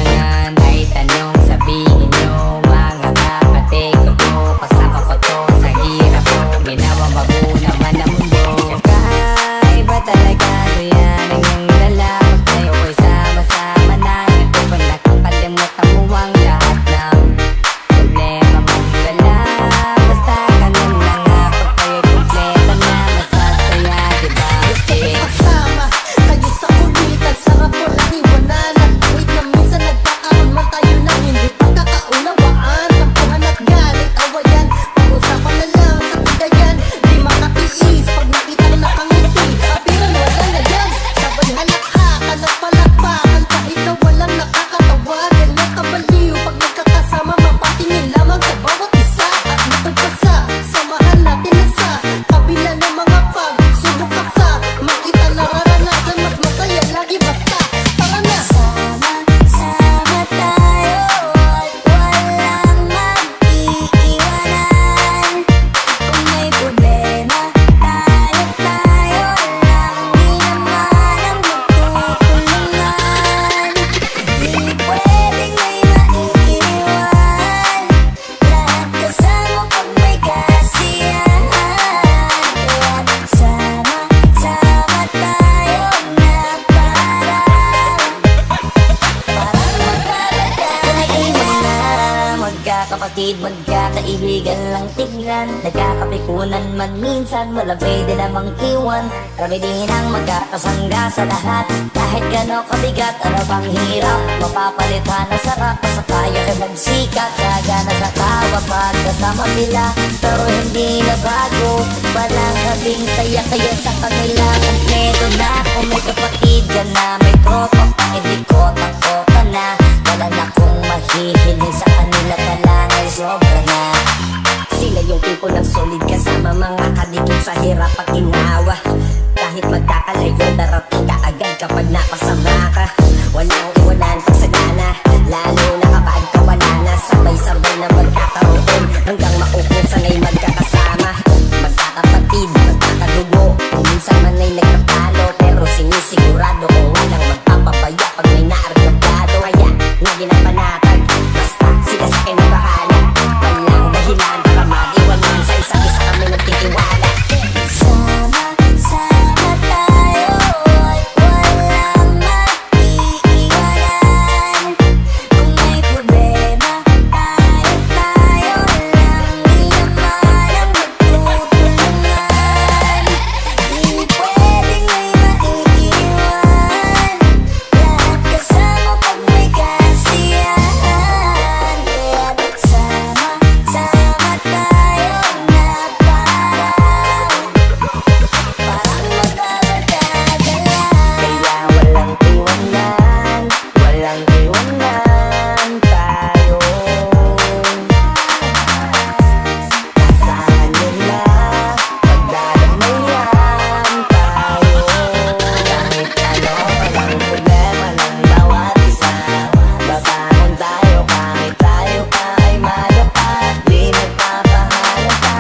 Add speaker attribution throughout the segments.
Speaker 1: mga naitanong, sabihin nyo mga kapatid ko to, kasama ko to sa hirap ko, ginawa bago naman ang mundo. Kakaiba talaga to yan ang iyong dala, pag tayo ko'y sama-sama na, nagtupang nakapalimutan mo ang lahat ng problema mong dala. Basta ganun na nga, pag tayo'y kumpleto na, masasaya diba?
Speaker 2: Kasama kayo sa kulitan, sarap ko lang iwanan. Wait na minsan nagkakaroon man tayo ng hindi pagkakaunawaan. Tampuhan at galit, awayan, pag-usapan na lang sa bigayan. Di makatiis pag nakitang nakangiti, abiran wala na yan. Sabay halakhakan at palakpakan, kahit na walang nakakatawa. Ganyan kabaliw pag nagkakasama, mapatingin lamang sa bawat isa. At matagpasa, samahan natin na sa kabila ng mga pagsubok at sa makita nararanasan, mas masaya lagi basta tara na.
Speaker 3: Sama-sama tayo at walang mag-iiwanan. Kung may problema, tayo lang, di naman ang magtutulungan. Di pwedeng may maiiwan, lahat kasama pag may kasiyahan. Kaya sama-sama tayo na magkakapatid, magkakaibigan lang tignan, nagkakapikunan man minsan, wala pwede namang iwan. Kami din ang magkakasangga sa lahat, kahit gano'ng kabigat, ano pang hirap, mapapalitan ang sarap, sa kaya kay magsikat, sagana sa tawa pagkasama sila, pero hindi na bago, walang kasing saya, kaya sa kanila kompleto na. Kung may kapatid ka na, may tropa pa, hindi ko tako ka na, wala na kong mahihiling sa kanila, talangay sobra na. Sila yung tipo ng solid kasama, mga kadikit sa hirap at ginawa. Kahit magkakalayo, darating ka agad kapag napasama ka. Walang iwanan pag sagana, lalo na kapag kawala na. Sabay-sabay na magkakaroon, hanggang maukusan ay magkakasama. Magkakapatid, magkakadugo, kung minsan man ay nagkatalo, pero sinisigurado kung walang magpapabaya pag may naargagado. Kaya lagi na panatag, basta sila sa akin ang bahala. Walang dahilan para mag-iwanan, sa isa't isa kami nagtitiwala. Sama-sama tayo at walang mag-iiwanan. Kung may problema, tayo lang, di naman ang magtutulungan. Di pwedeng may maiiwan, lahat kasama pag may kasiyahan. Kaya sama-sama tayo na parang magbabarkada lang.
Speaker 1: Kaya walang iwanan, walang iwanan tayo. Kasama nila, pagdadamayan tayo. Kahit ano, walang problema ng bawat isa. Babangon tayo kahit tayo pa ay madapat. Di nagpapahalata,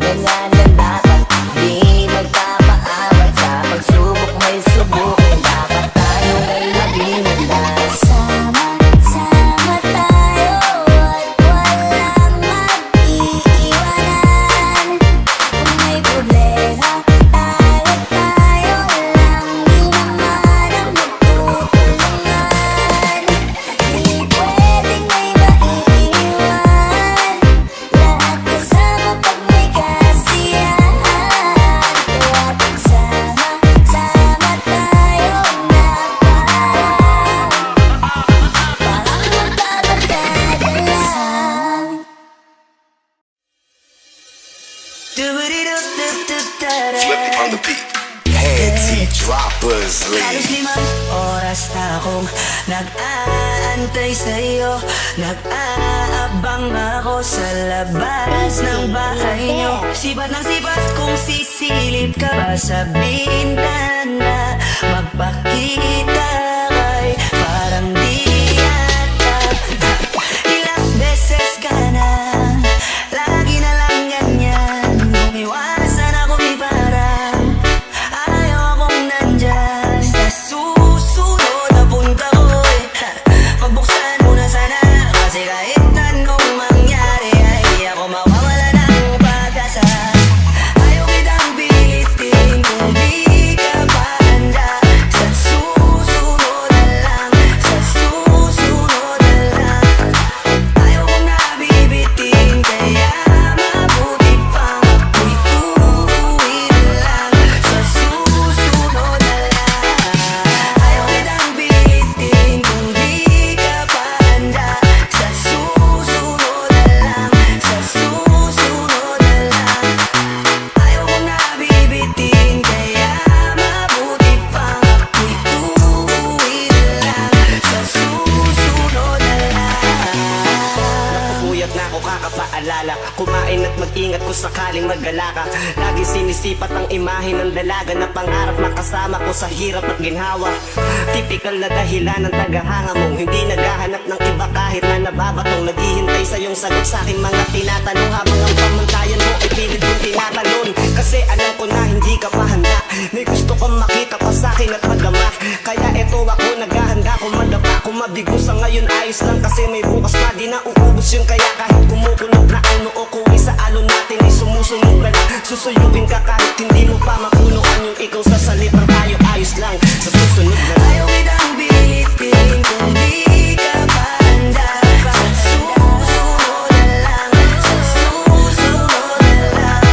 Speaker 1: ganyan lang dapat. Di magpapaawat sa pagsubok, may subukin. Dapat tayo ay maging handa.
Speaker 3: Sama-sama tayo at walang mag-iiwanan. Kung may problema, tayo lang, di naman ang magtutulungan. Di pwedeng may maiiwan, lahat kasama pag may kasiyahan. Kaya sama-sama tayo na parang magbabarkada lang.
Speaker 4: Flipping on the beat. Panty droppers,
Speaker 5: Halos
Speaker 4: ladies.
Speaker 5: 5 oras na akong nag-aantay sa'yo, nag-aabang ako sa labas ng bahay nyo. Sipat ng sipat kung sisilip ka pa sa bintana, magpakita kay parang di yata. Ilang beses ka na, lagi na lang ganyan, umiwasan ako ni parang ayaw akong nandyan. Sa susunod na punta ko, pagbuksan Kasi kahit anong mangyari ay ako mawawala ng pag-asa. Ayaw kitang pilitin kung di ka pa handa. Sa susunod na lang, sa susunod na lang. Ayaw kong nabibitin kaya mabuti pang ako'y uuwi na lang. Sa susunod na lang. Ayaw kitang pilitin kung di ka pa handa. Sa susunod na lang, sa susunod na lang. Ayaw kong nabibitin kaya mabuti pang ako'y uuwi na lang. Sa susunod na lang.
Speaker 6: Napupuyat na ako kakapaalala. Kumain at mag-ingat kung sakaling magala ka. Lagi sinisipat ang imahe ng dalaga na pangarap makasama ko sa hirap at ginhawa. Tipikal na dahilan ng tagahanga mong hindi naghahanap ng iba kahit na nababatong. Naghihintay sa iyong sagot sa aking mga tinatanong habang ang pamantayan mo ay pilit kong tinatalon. Kasi alam ko na hindi ka pa handa. May gusto kong makita pa sa akin at magama. Kaya eto ako naghahanda kung madapa. Kung mabigo sa ngayon ayos lang kasi may bukas pa. Di na uubos yun kaya kahit kumukulog na ang noo ko ay sa alon natin ay sumusunod ka na. Susuyugin ka kahit hindi mo pa mapunuan yung ikaw sa salita tayo ayos lang. Sa susunod na lang.
Speaker 5: Ayaw kitang pilitin kung di ka pa handa. Sa susunod na lang, sa susunod na lang.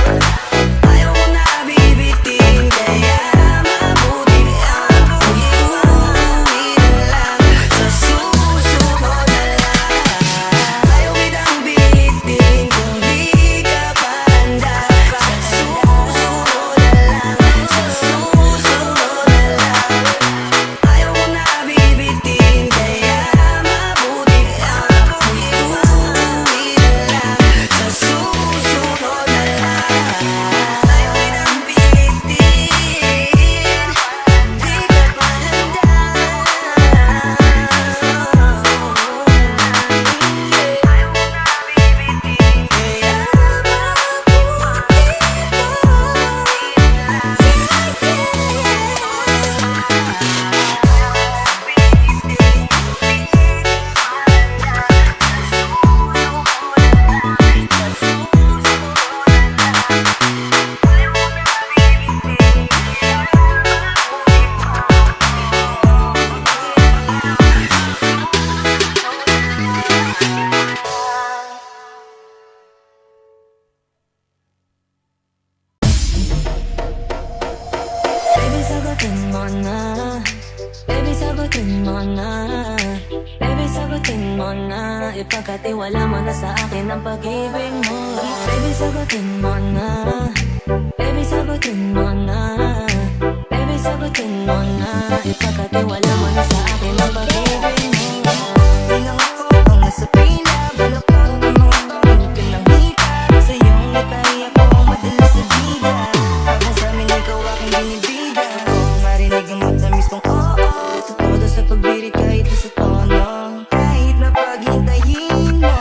Speaker 5: Ayaw kong nabibitin kaya mabuti pang ako'y uuwi na lang. Sa susunod na lang. Ayaw kitang pilitin kung di ka pa handa. Sa susunod na lang, sa susunod na lang. Ayaw kong nabibitin kaya mabuti pang ako'y uuwi na lang. Sa susunod na lang. Ayaw kitang pilitin, di ka pa handa. Ayaw kong nabibitin kaya Baby, sagutin mo na. Baby, sagutin mo na. Baby, sagutin mo na. Ipagkatiwala mo na sa akin ang pag-ibig mo. Baby, sagutin mo na. Baby, sagutin mo na. Baby, sagutin mo na. Ipagkatiwala mo na sa akin ang pag-ibig mo. Bilang ako ang nasa pila, balak ang mga tawag ka ng hika. Sa iyong ngitay ako ang madalas sa bida. Habang sa amin ikaw aking binibida. Marinig ang matamis kong oo. Sa todo sa pagbirik kahit sa tono. Kahit na paghintayin mo,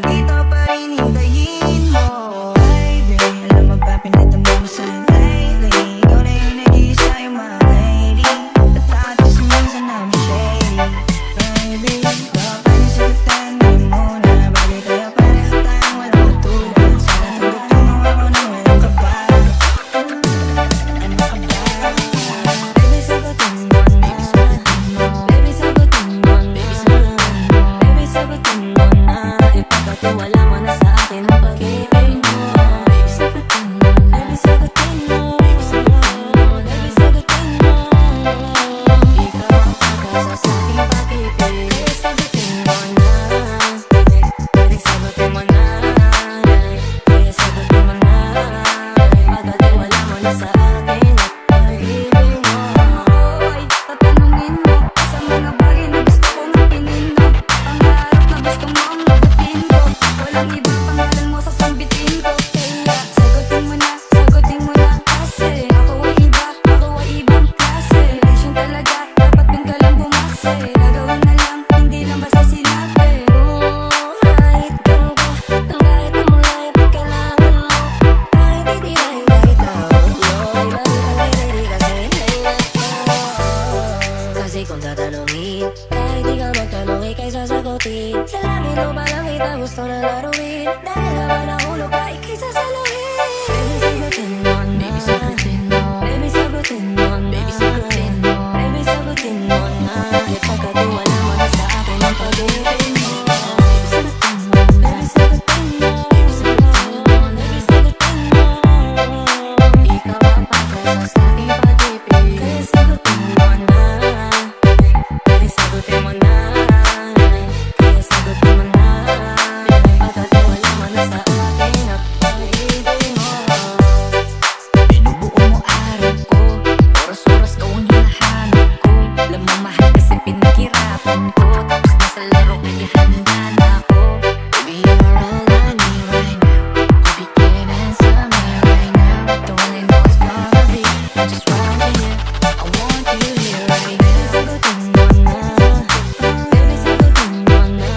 Speaker 5: dito pa rin hintayin mo. Baby, alam mo ba pinatamba mo sa'yo lately? Ikaw na yung nag-iisa yung mga lady. At lahat kasi minsan na I'm shady. Baby, baka niya sagutan mo muna. Bagay tayo pareho tayong walang katulad. Sana tututunan mo ako na walang kaba. Ano ka ba? Baby, sagutin mo na. Baby, sagutin mo na. Baby, sagutin mo na. Ipagkatiwala mo na sa akin ang pag-ibig mo. Baby, sagutin mo. Baby, sagutin mo. Baby, sagutin mo. Ikaw ang pag-asa sa aking pag-ibig. Baby, sagutin mo na. Baby, sagutin mo na. Baby, sagutin mo na. Ipagkatiwala mo na sa akin ang pag-ibig mo. Oy, tatanungin mo sa mga bagay na gusto kong matinin mo. Pangarap na gusto mong mabutin ko. Wala sagutin. Sa langit o ba lang kita gusto na laruin? Dahil naman ang ulo ka, ika'y sasaluhin. Baby, sagutin mo na. Baby, sagutin mo. Baby, sagutin mo na. Baby, sagutin mo. Baby, sagutin mo na. Ipagkatiwala mo na sa akin ang pag-ibig mo. Baby, sagutin mo. Baby, sagutin mo. Baby, sagutin mo. Baby, sagutin mo. Ikaw ang pagkasa sa aking pag-ibig. Kaya sagutin mo na. Kaya sagutin mo na. Kaya sagutin mo na. Ipagkatiwala mo na sa akin ang pag-ibig mo.
Speaker 1: Binubuo mo araw ko, oras-oras ka ang hinahanap ko. Alam mo mahal kasi pinaghirapan ko, tapos nasa laro kaya handa na ako. Baby, you're all I need right now. Baby, can't answer me right now. Don't really know what's gonna be, I just want you here. I want you here right now.
Speaker 5: Sagutin mo na. Baby, sagutin mo na.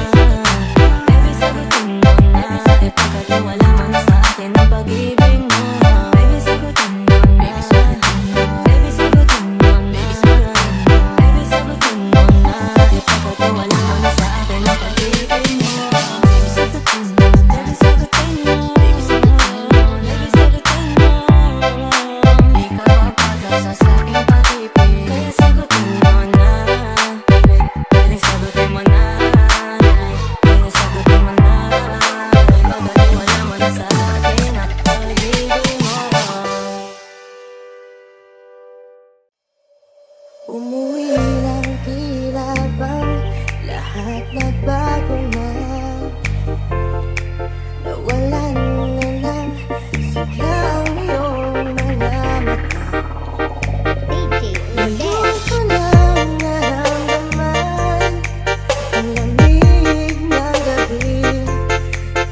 Speaker 5: Baby, sagutin mo na. Ipagkatiwala mo na sa akin ang pag-ibig mo. Baby, sagutin mo na. Baby, sagutin mo na. Baby, sagutin mo na. Ipagkatiwala mo na sa akin ang pag-ibig mo. Baby, sagutin mo. Baby, sagutin mo. Baby, sagutin mo. Baby, sagutin mo. Ikaw ang pag-asa sa aking pag-ibig. Kaya sagutin mo na. Kaya sagutin mo na. Kaya sagutin mo na. Ipagkatiwala mo na sa akin ang pag-ibig mo.
Speaker 2: Umuwi ng tila bang lahat nagbago na. Nawalan na ng sigla ang iyong mga mata. Ngayon ko lang naramdaman ang lamig ng gabi.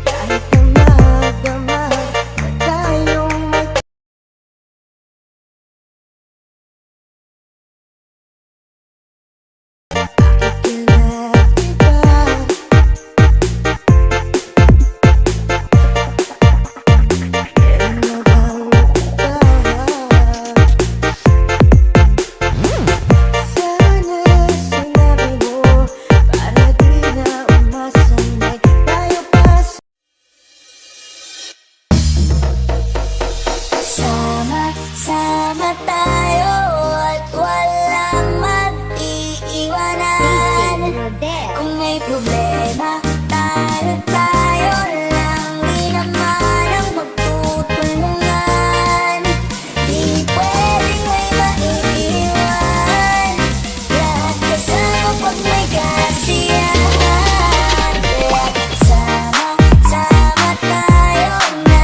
Speaker 2: Kahit na magdamag na tayong
Speaker 3: Sama tayo at walang mag-iiwanan. Kung may problema, tayo lang. Di naman ang magtutulungan. Di pwedeng may maiiwan. Lahat kasama pag may kasiyahan. Kaya sama tayo na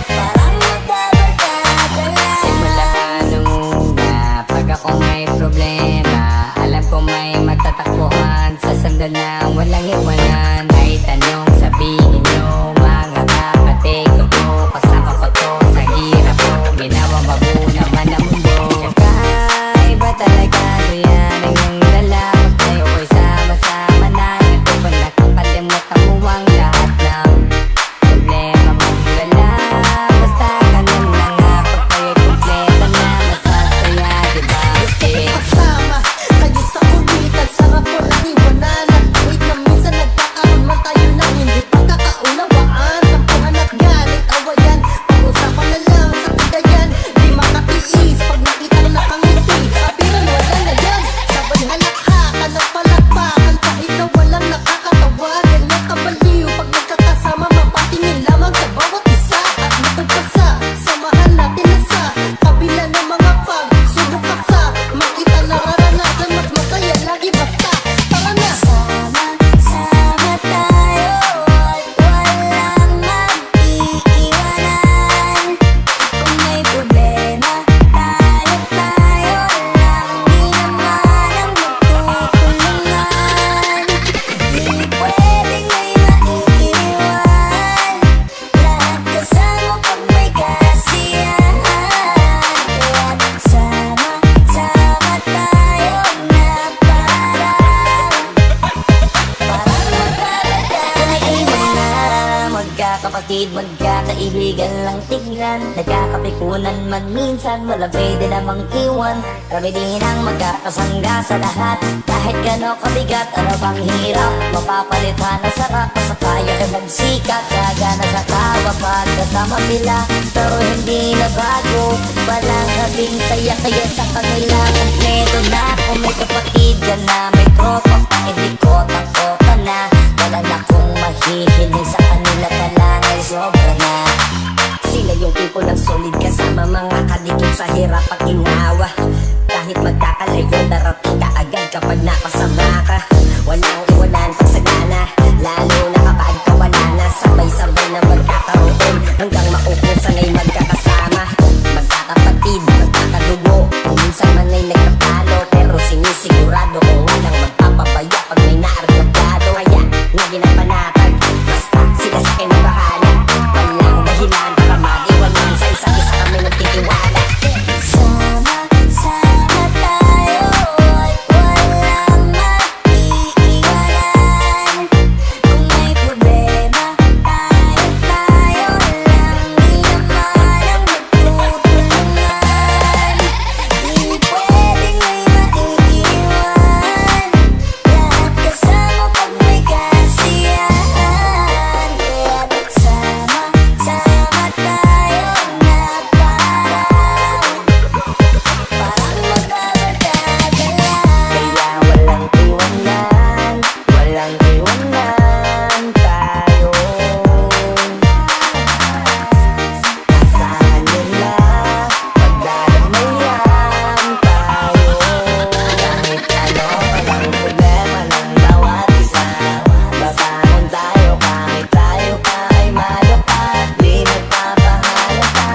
Speaker 3: parang magbabarkada lang.
Speaker 1: Simula nung una, pag ako may problema, alam ko may matatakbuhan. Sa sandal na walang iwanan, ay tanong sabihin nyo, mga kapatid ko to. Kasama ko to sa hirap ko, ginawa bago naman ang mundo. Kakaiba talaga, so yan ang iyong dala. Pag tayo ko'y sama-sama na, ito ba nakapalimutan mo ang lahat ng problema mong dala. Basta ganun na nga, pag tayo'y kumpleto na, masasaya, diba?
Speaker 2: kasama kayo sa kulitan. Sarap ko lang iwanan at tuwid
Speaker 3: magkapatid, magkakaibigan lang tignan. Nagkakapikunan man minsan, wala pwede namang iwan. Kami din ang magkakasangga sa lahat. Kahit gano'ng kabigat, ano bang hirap, mapapalitan na sarap. Sa kaya ka magsikat, gagana sa tawa pagkasama sila. Pero hindi na bago, walang kasing saya. Kaya sa kanila, kompleto na. Kung may kapatid ka na, may tropa pa, hindi ko tako ka na. Wala na kong mahihiling sa kanila, talangan sobra na. Sila yung tipo ng solid kasama, mga kadikit sa hirap at ginawa. Kahit magkakalayo, darating ka agad kapag nakasama ka. Walang iwanan pag sagana, lalo na kapag kawala na. Sabay-sabay na magkakaroon, hanggang maupos sanay magkakasama. Magkakapatid, magkakadugo, kung minsan man ay nagtatalo, pero sinisigurado kung walang magpapabaya pag may naargagado. Kaya, nga ginapanatag, basta sila sa akin ang bahala. Walang dahilan para mag-iwanan, sa isa't isa kami nagtitiwala.
Speaker 5: Sama-sama tayo at walang mag-iiwanan. Kung may problema, tayo lang, di naman ang magtutulungan. Di pwedeng may maiiwan, lahat kasama pag may kasiyahan. Kaya sama-sama tayo na parang magbabarkada lang.
Speaker 3: Kaya walang iwanan, walang iwanan tayo. Asahan nila, magdadamayan tayo. Kahit ano, walang problema ng bawat isa. Babangon tayo kahit tayo pa ay madapat. Di magpapahalata,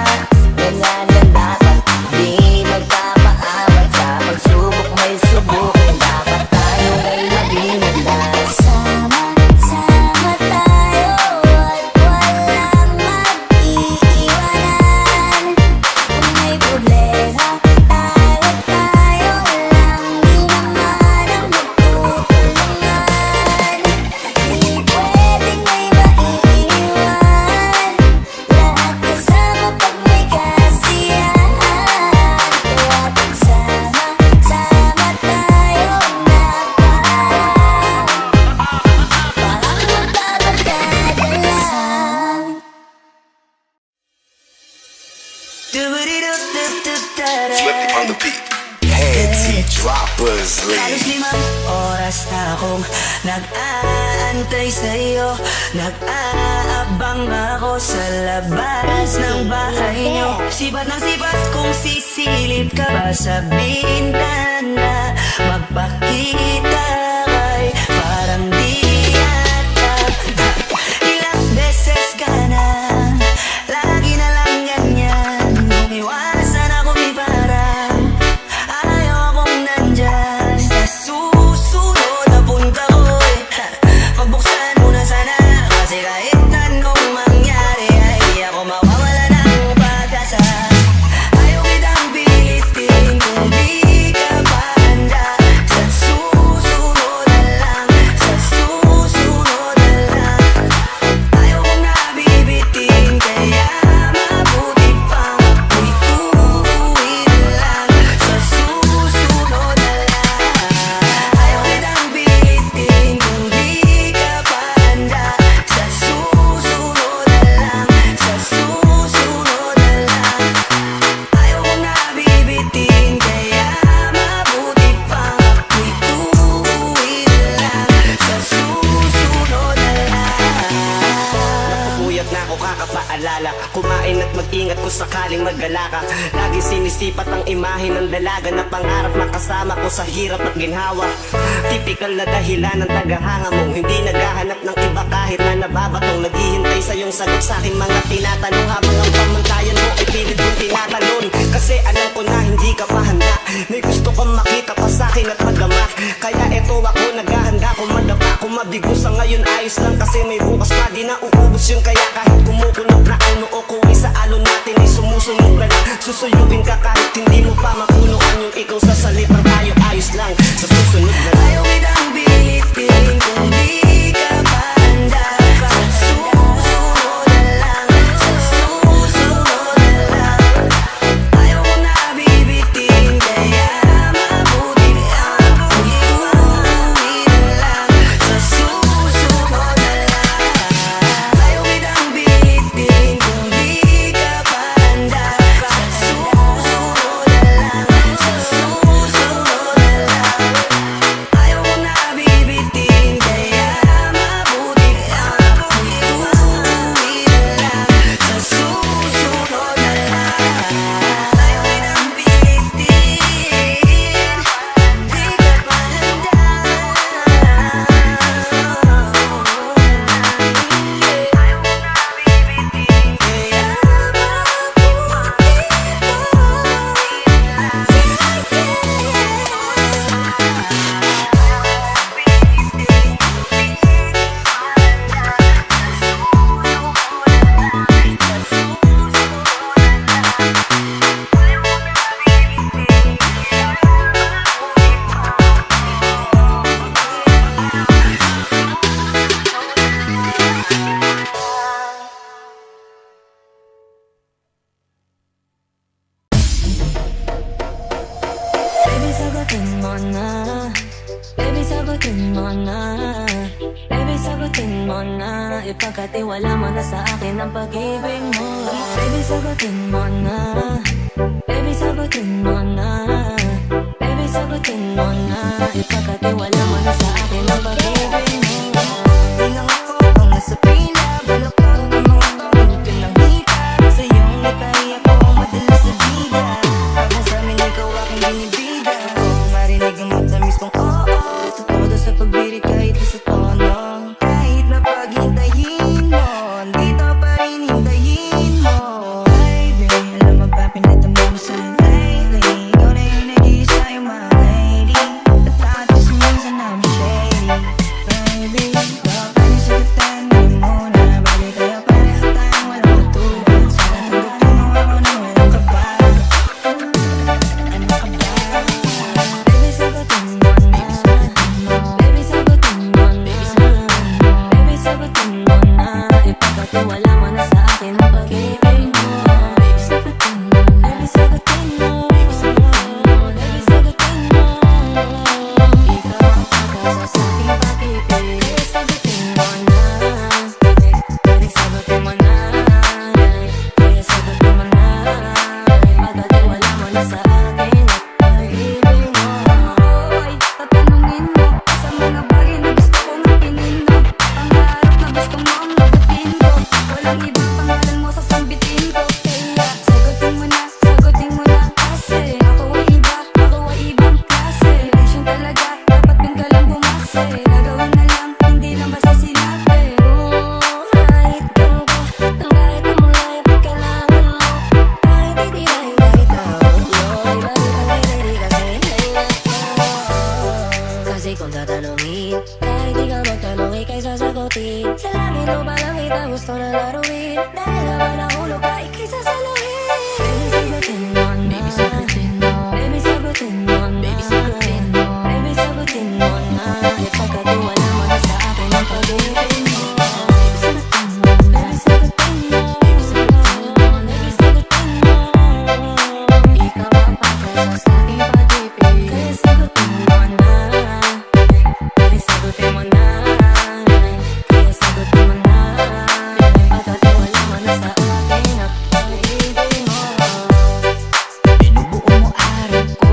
Speaker 3: ganyan lang dapat. Di magpapaawat sa pagsubok, may subukin. Dapat tayo ay maging handa.
Speaker 5: Sama-sama tayo at walang mag-iiwanan. Kung may problema, tayo lang, di naman ang magtutulungan. Di pwedeng may maiiwan, lahat kasama pag may kasiyahan. Kaya sama-sama tayo na parang magbabarkada lang.
Speaker 4: Flip it on the beat. Panty droppers,
Speaker 6: Halos
Speaker 4: leave.
Speaker 6: 5 oras na akong nag-aantay sa'yo. Nag-aabang ako sa labas ng bahay nyo. Sibat ng sibat kung sisilip ka ba sa bintana. Magpakita kay parang di yata. Ilang beses ka na, lagi na lang ganyan. Umiwasan ako ni parang ayaw akong nandyan. Sa susunod na punta ko pagbuksan mo na sana. Kasi kahit anong mangyari ay ako mawawala ng pag-asa. Ayaw kitang pilitin kung di ka pa handa. Sa susunod na lang, sa susunod na lang. Ayaw kong nabibitin, kaya mabuti pang ako'y uuwi na lang. Sa susunod na lang. Ayaw kitang pilitin kung di ka pa handa. Sa susunod na lang, sa susunod na lang. Ayaw kong nabibitin, kaya mabuti pang ako'y uuwi na lang. Sa susunod na lang. Napupuyat na ako kakapaalala. Kumain at mag-ingat kung sakaling maggala ka. Lagi sinisipat ang imahe ng dalaga na pangarap makasama ko sa hirap at ginhawa. Tipikal na dahilan ng tagahanga mong hindi naghahanap ng iba kahit na nababatong. Naghihintay sa iyong sagot sa aking mga tinatanong habang ang pamantayan mo ay pilit kong tinatalon. Kasi alam ko na hindi ka pa handa. May gusto kong makita pa sa akin at magama. Kaya eto ako naghahanda kung madapa. Kung mabigo sa ngayon ayos lang kasi may bukas pa. Di na uubos yun kaya kahit kumukulog na ang noo ko ay sa alon natin ay sumusunod ka lang. Susuyugin ka kahit hindi mo pa mapunuan yung ikaw sa salitang tayo ayos lang. Sa susunod na lang. Ayaw kitang pilitin kung di ka pa handa. Sa susunod na lang.
Speaker 5: na. Baby, sagutin mo na. Ipagkatiwala mo na sa akin ang pag-ibig mo. Baby, sagutin mo na. Baby, sagutin mo na. Baby, sagutin mo na. Ipagkatiwala mo na sa akin ang pag-ibig mo. Di lang ako ang nasa pila. Balak lang ang mga taon ka ng hika. Sa iyong ngitay ako ang madalas sa biga. Habang sa amin ikaw aking binibida. Marinig ang matamis kong oo. Sa todo sa pagbiri kahit sa tono. Kahit na paghintayin mo, dito pa rin hintayin mo. Baby, alam mo ba pinatama mo sa lately. Ikaw na yung nag-iisa yung my lady. At lahat kasi minsan I'm shady. Baby, huwag ka niya sagutin mo muna. Bagay tayo pareho tayong walang matugan. Sana tanggapin mo ako na walang kaba. Ano ka ba? Baby, sagutin mo na. Baby, sagutin mo na. Baby, sagutin mo na. Ipagkatiwala mo na sa akin ang pag-ibig mo. Baby, sagutin mo na. Baby, sagutin mo. Baby, sagutin mo. Baby, sagutin mo. Ikaw ang pag-asa sa aking pag-ibig. Baby, sagutin mo na. Baby, sagutin mo na. Baby, sagutin mo na. Ipagkatiwala mo na sa akin ang pag-ibig mo. Hoy, tatanungin mo sa mga bagay na gusto kong akinin mo. Pangarap na gusto mo ang magutin ko. Walang iba pangalan mo sasambitin ko. Kaya sagutin mo na kasi ako ay iba, ako ay ibang klase. Relasyon talaga, dapat dun ka lang bumase. Gagawin na lang, hindi lang basta sinabi. Kahit ganito, nang kahit na mulay, kailangan mo. Kahit hindi dahil kahit tawag mo. Ibalik ang ready kasi hinayat mo. Kasi kung tatanungin, kahit di ka magtanong, ika'y sasagutin. Sa langit mo palang kita gusto na laruin. Dahil naman ang ulo ka, ika'y sasaluhin. Baby, sagutin mo na. Baby, sagutin mo. Baby, sagutin mo na. Baby, sagutin mo. Baby, sagutin mo na. Ipagkatiwala mo na sa akin ang pag-ibig mo. Baby, sagutin mo na. Baby, sagutin mo. Baby, sagutin mo. Baby, sagutin mo. Ikaw ang pag-asa sa aking pag-ibig. Kaya sagutin mo na. Baby, sagutin mo na. Kaya sagutin mo na. Ipagkatiwala mo na sa akin ang pag-ibig mo.
Speaker 1: Binubuo mo araw ko,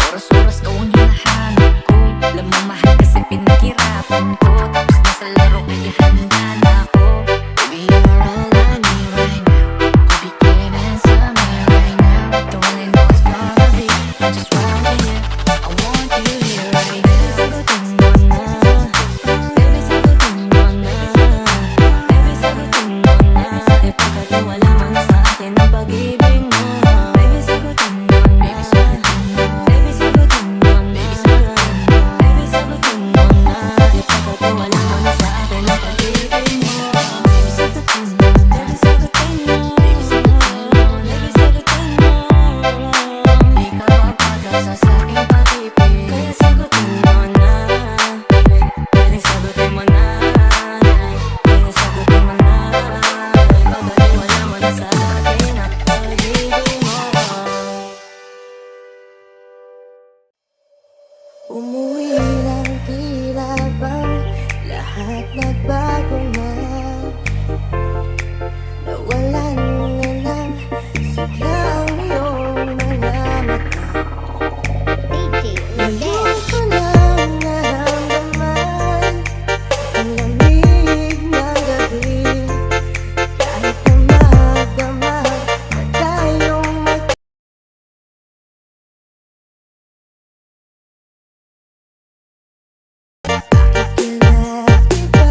Speaker 1: oras-oras ka ang hinahanap ko. Alam mo mahal kasi pinaghirapan ko. Tapos nasa laro kaya handa na ako. Baby, you're all I need right now. You became answer me right now. The one I know is gonna be I just want you here, I want you here right
Speaker 5: Baby,
Speaker 1: now.
Speaker 5: sagutin mo na. Baby, sagutin mo na. Baby, sagutin mo na. Ipagkatiwala mo na sa akin ang pag-ibig mo. Baby, sagutin mo na. Baby, sagutin mo na. Baby, sagutin mo na. Ipagkatiwala mo na sa akin ang pag-ibig mo. Baby, sagutin mo. Baby, sagutin mo. Baby, sagutin mo. Baby, sagutin mo. Ikaw ang pag-asa sa aking pag-ibig. Kaya sagutin mo na. Baby, sagutin mo na. Kaya sagutin mo na. Ipagkatiwala mo na sa akin ang pag-ibig mo.
Speaker 2: Umuwi ng tila bang lahat nagbago na. Nawalan na ng sigla ang iyong mga mata. Ngayon ko lang naramdaman ang lamig ng gabi. Kahit na magdamag na tayong magkilala, iba.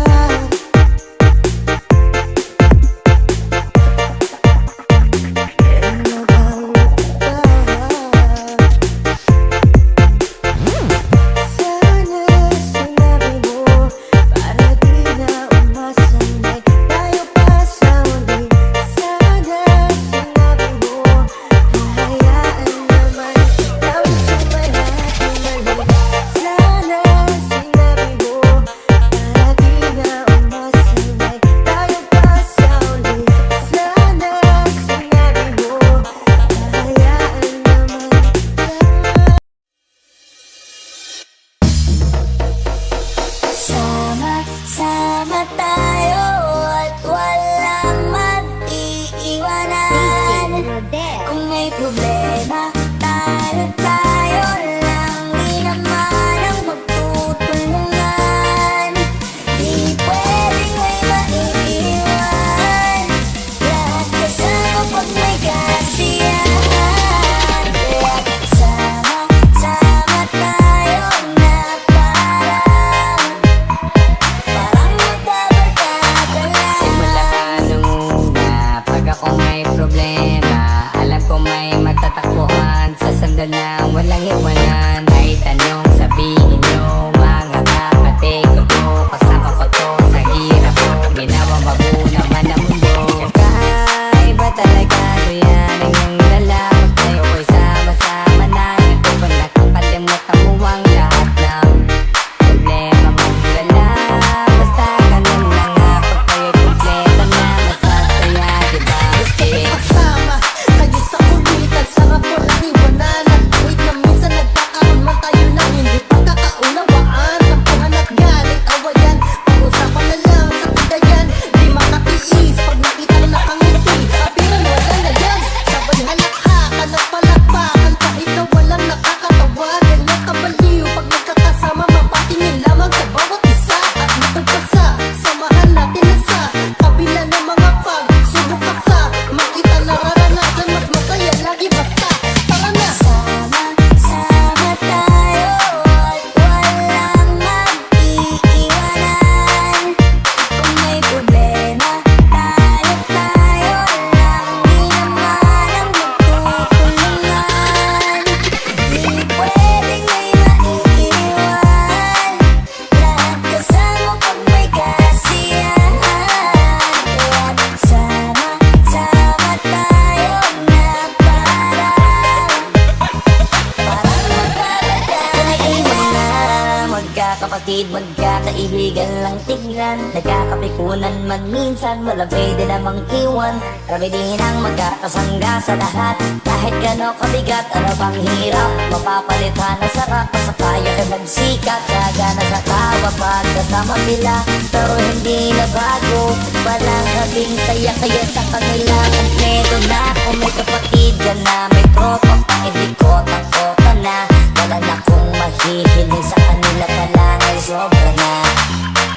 Speaker 3: magkapatid, magkakaibigan lang tignan. Nagkakapikunan man minsan, wala pwede namang iwan. Kami din ang magkakasangga sa lahat. Kahit gano'ng kabigat, ano bang hirap, mapapalitan ang sarap. Sa kaya ka magsikat, sagana sa tawa pagkasama sila. Pero hindi na bago, walang kasing saya. Kaya sa kanila, kompleto na. Kung may kapatid ka na, may tropa pa, hindi kotang-kota na. Wala na kong mahihiling sa kanila, talangan sobra na.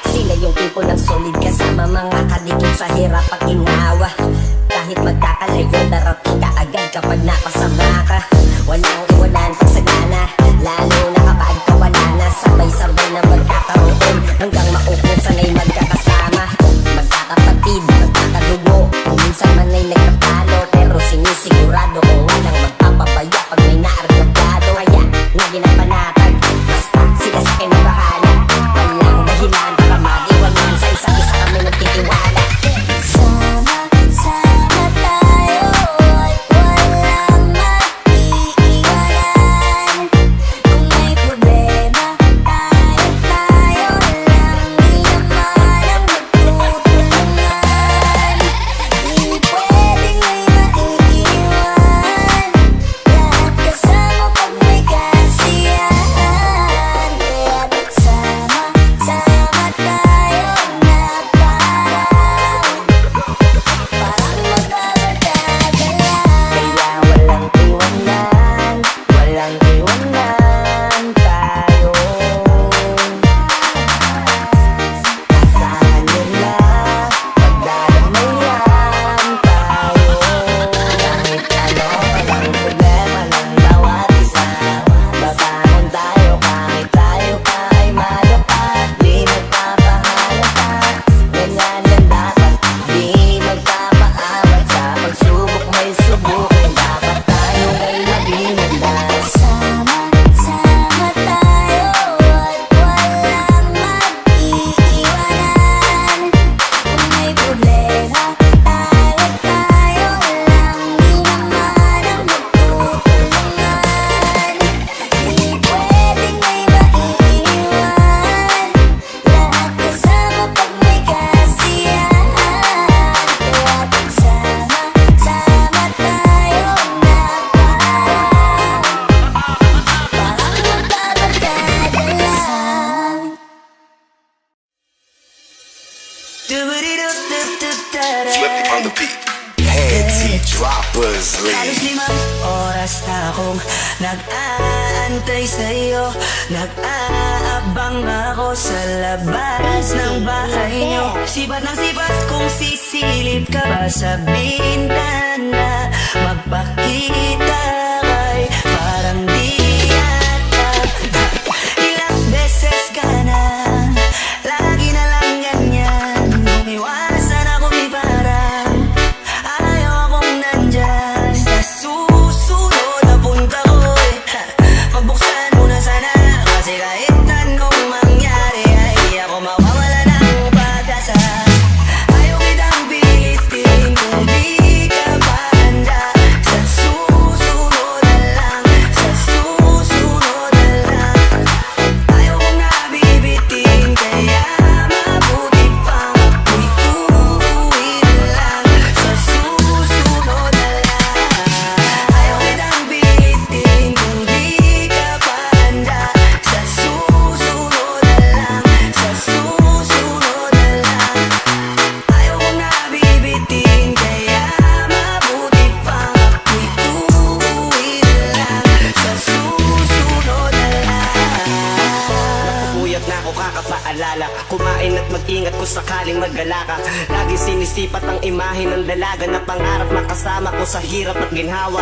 Speaker 3: Sila yung tipo ng solid kasama, mga kadikit sa hirap at ginawa. Kahit magkakalayo, darating ka agad kapag napasama ka. Walang iwanan pag sagana, lalo na kapag kawala na. Sabay-sabay na magkakaroon, hanggang maupong sanay magkakasama. Magkakapatid, magkakadugo, kung minsan man ay nagkatalo, pero sinisigurado kung walang magpapabaya pag may naargagado. Kaya nga ginapanatag, basta sila sa akin ang bahala. Walang dahilan para mag-iwanan, sa isa't isa kami nagtitiwala.
Speaker 5: Sama-sama tayo at walang mag-iiwanan. Kung may problema, tayo lang, di naman ang magtutulungan. Di pwedeng may maiiwan, lahat kasama pag may kasiyahan. Kaya't sama-sama tayo na parang magbabarkada lang.
Speaker 3: Kaya walang iwanan, walang iwanan tayo. Kasama nila, pagdadamayan tayo. Kahit ano, walang problema ng bawat isa. Babangon tayo kahit tayo pa ay madapat. Di magpapahalata, ganyan lang dapat. Di magpapaawat sa pagsubok, may subok. Dapat tayo ay maging handa.
Speaker 5: Sama-sama tayo at walang mag-iiwanan. Kung may problema, tayo lang, di naman ang magtutulungan. Di pwedeng may maiiwan, lahat kasama pag may kasiyahan. Kaya't sama-sama tayo na parang magbabarkada lang.
Speaker 4: Flip it on the beat. Panty droppers,
Speaker 6: Halos
Speaker 4: lead.
Speaker 6: 5 oras na akong nag-aantay sa'yo. Nag-aabang ako sa labas ng bahay nyo. Sibat ng sibat kung sisilip ka ba sa bintana. Magpakita kay parang di yata. Ilang beses ka na, lagi na lang ganyan. Umiwasan ako ni parang ayaw akong nandyan. Sa susunod na punta ko pagbuksan mo na sana. Kasi kahit anong mangyari ay ako mawawala ng pag-asa. Ayaw kitang pilitin kung di ka pa handa. Sa susunod na lang, sa susunod na lang. Ayaw kong nabibitin, kaya mabuti pang ako'y uuwi na lang. Sa susunod na lang. Ayaw kitang pilitin kung di ka pa handa. Sa susunod na lang, sa susunod na lang. Ayaw kong nabibitin, kaya mabuti pang ako'y uuwi na lang. Sa susunod na lang. Nakapuyat na ako kakapaalala, kumain at mag-ingat kung sakaling maggala ka. Lagi sinisipat ang imahe ng dalaga na pangarap makasama ko sa hirap at ginhawa.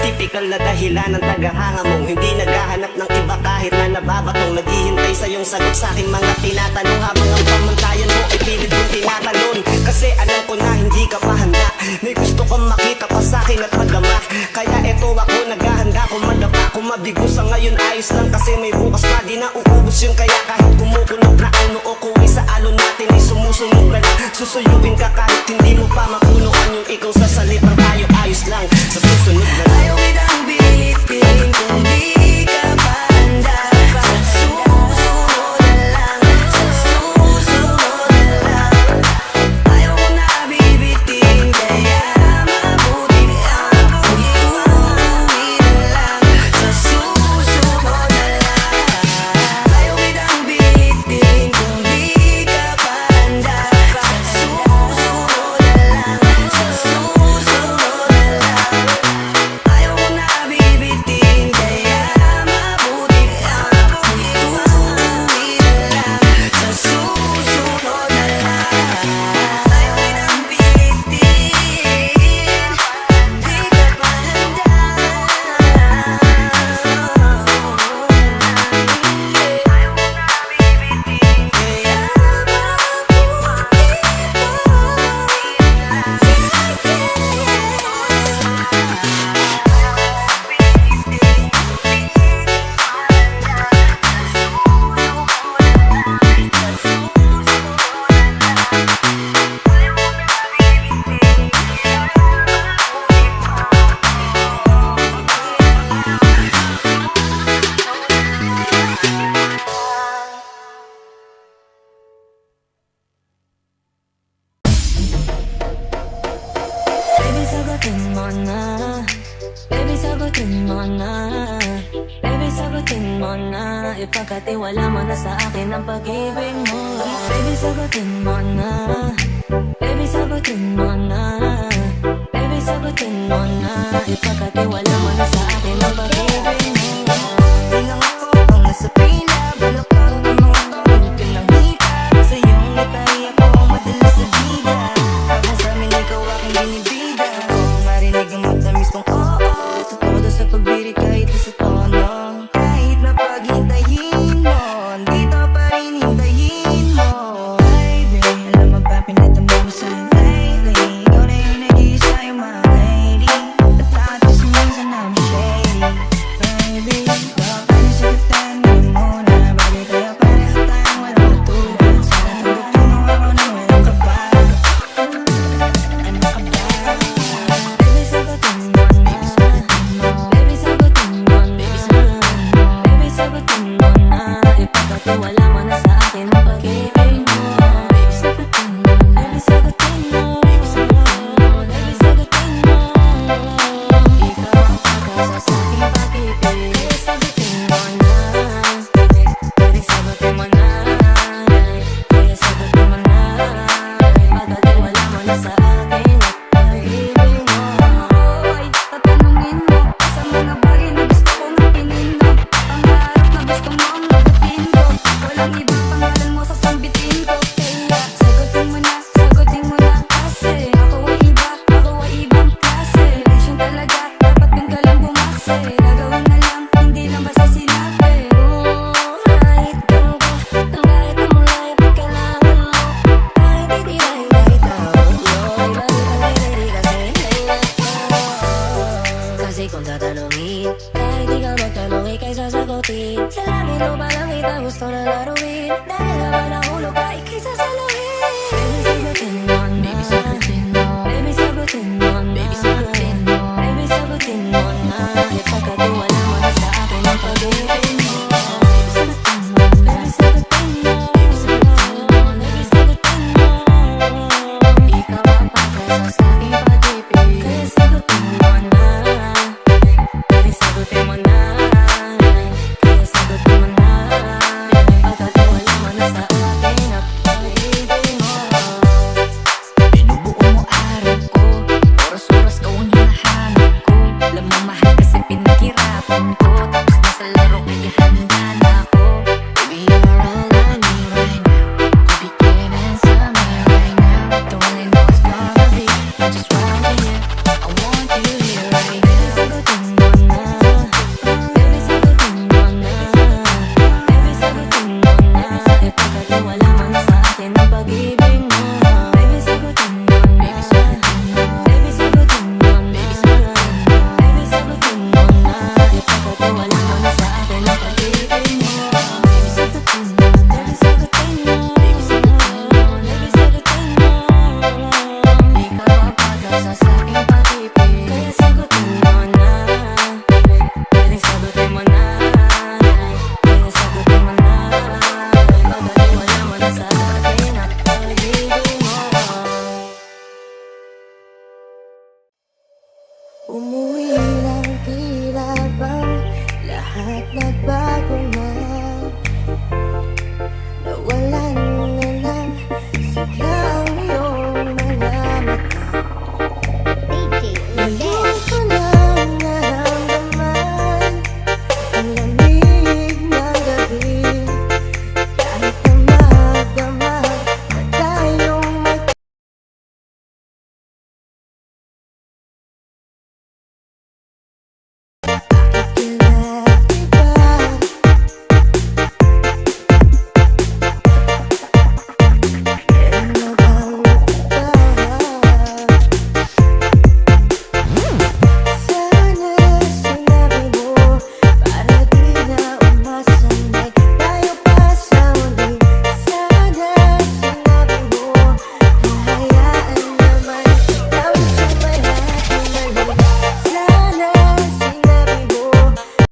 Speaker 6: Tipikal na dahilan ng tagahanga mong hindi naghahanap ng iba kahit na nababatong. Naghihintay sa iyong sagot sa aking mga tinatanong habang ang pamantayan mo ay pilit kong tinatalon. Kasi alam ko na hindi ka pa handa, may gusto kang makita pa sa akin at magama. Kaya eto ako naghahanda kung madapa, kung mabigo sa ngayon ayos lang. Kasi may bukas pa di na uubos yun, kaya kahit kumukulog na ang noo ko ay sa alon natin ay sumusunod ka lang. Susuyubin ka kahit hindi mo pa mapunuan yung ikaw sa salitang tayo ayos lang. Sa susunod na lang. Ayaw kitang pilitin kung di ka pa handa. Sa susunod na lang.
Speaker 5: mo na. Baby, sagutin mo na. Baby, sagutin mo na. Ipagkatiwala mo na sa akin ang pag-ibig mo. Baby, sagutin mo na. Baby, sagutin mo na. Baby, sagutin mo na. Ipagkatiwala mo na sa akin ang pag-ibig mo. Di lang ako ang nasa pila. Balak lang ang mga tawag ka ng hika. Sa iyong itay ako ang madalas sa bida. Habang sa amin ikaw aking binibida. Marinig ang matamis kong oo. Sa todo sa pagbiri kahit sa tono. Kahit na paghintayin mo, dito pa rin hintayin mo. Baby, alam mo ba pinatamba mo sa lately. Ikaw na yung nag-iisa yung mga lady. At atis minsan na I'm shady. Baby, huwag ka na sagutan mo muna. Bagay tayo pareho tayong walang katulad. Sana tanggapin mo ako na walang kaba. Ano ka ba? Baby, sagutin mo na. Baby, sagutin mo na. Baby, sagutin mo na. Ipagkatiwala mo na sa akin ang pag-ibig mo. Baby, sagutin mo na. Baby, sagutin mo. Baby, sagutin mo. Baby, sagutin mo. Ikaw ang pag-asa sa aking pag-ibig. Baby, sagutin mo na. Baby, sagutin mo na. Baby, sagutin mo na. Ipagkatiwala mo na sa akin ang pag-ibig mo. Ay, tatanungin mo sa mga bagay na gusto kong akinin mo. Pangarap na gusto mo ang nagutin ko. Walang iba pangalan mo sasambitin ko. Kaya sagutin mo na kasi ako ay iba, ako ay ibang klase. Relasyon talaga, dapat dun ka lang bumase. Gagawin na lang, hindi lang basta sinabi. Kahit ganun ko, nang kahit na mulay pagkailangan mo. Kahit hindi dahil kahit tawag mo. Ibang ibang ready kasi hanggat mo. Kasi kung tatanungin, kahit di ka magtanong, ika'y sasagutin. Sa langit mo ba lang kita gusto na laruin? Dahil naman nahulog ka, ika'y sasaluhin. Baby, sagutin mo na. Baby, sagutin mo. Baby, sagutin mo na. Baby, sagutin mo. Baby, sagutin mo na. Ipagkatiwala mo na sa akin ang pag-ibig mo. Baby, sagutin mo na. Baby, sagutin mo. Baby, sagutin mo. Baby, sagutin mo. Ikaw ang pag-asa sa aking pag-ibig. Kaya sagutin mo na. Baby, sagutin mo na. Kaya sagutin mo na. Ipagkatiwala mo na sa akin.